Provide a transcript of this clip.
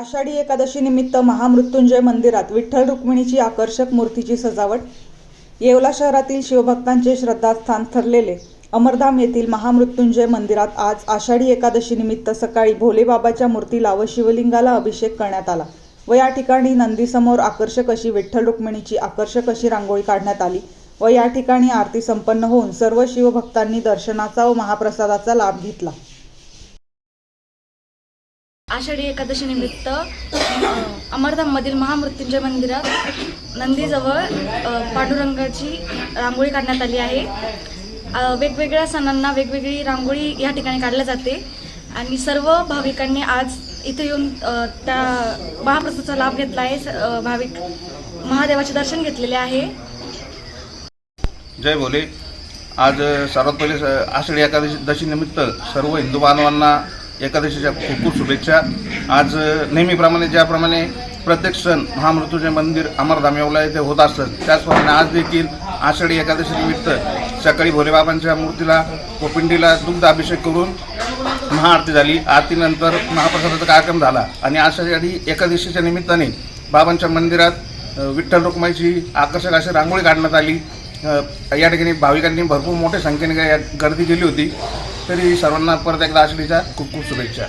आषाढी एकादशी निमित्त महामृत्युंजय मंदिरात विठ्ठल रुक्मिणीची आकर्षक मूर्तीची सजावट। येवला शहरातील शिवभक्तांचे श्रद्धास्थान ठरलेले अमरधाम येथील महामृत्युंजय मंदिरात आज आषाढी एकादशी निमित्त सकाळी भोलेबाबाच्या मूर्तीला व शिवलिंगाला अभिषेक करण्यात आला व या ठिकाणी नंदीसमोर आकर्षक अशी विठ्ठल रुक्मिणीची आकर्षक अशी रांगोळी काढण्यात आली व या ठिकाणी आरती संपन्न होऊन सर्व शिवभक्तांनी दर्शनाचा व महाप्रसादाचा लाभ घेतला। आषाढी एकादशी निमित्त अमरधाममधील महामृत्युंजय मंदिरात नंदीजवळ पांडुरंगाची रांगोळी काढण्यात आली आहे। वेगवेगळ्या सणांना वेगवेगळी रांगोळी या ठिकाणी काढल्या जाते आणि सर्व भाविकांनी आज इथे येऊन त्या महाप्रसादाचा लाभ घेतला आहे। भाविक महादेवाचे दर्शन घेतलेले आहे। जय भोले। आज सर्वात पहिले आषाढी एकादशी निमित्त सर्व हिंदू बांधवांना एकादशीच्या खूप खूप शुभेच्छा। आज नेहमीप्रमाणे ज्याप्रमाणे प्रत्येक सण महामृत्युंजय मंदिर अमरधाम येवला येथे होत असतात त्याचप्रमाणे आज देखील आषाढी एकादशी निमित्त सकाळी भोलेबाबांच्या मूर्तीला व पिंडीला दुग्ध अभिषेक करून महाआरती झाली। आरतीनंतर महाप्रसादाचा कार्यक्रम झाला आणि आषाढी एकादशीच्या निमित्ताने बाबांच्या मंदिरात विठ्ठल रुक्माईची आकर्षक अशी रांगोळी काढण्यात आली। या ठिकाणी भाविकांनी भरपूर मोठ्या संख्येने गर्दी केली होती। तरी सर्वांना परत एकदा आषाढीच्या खूप खूप शुभेच्छा।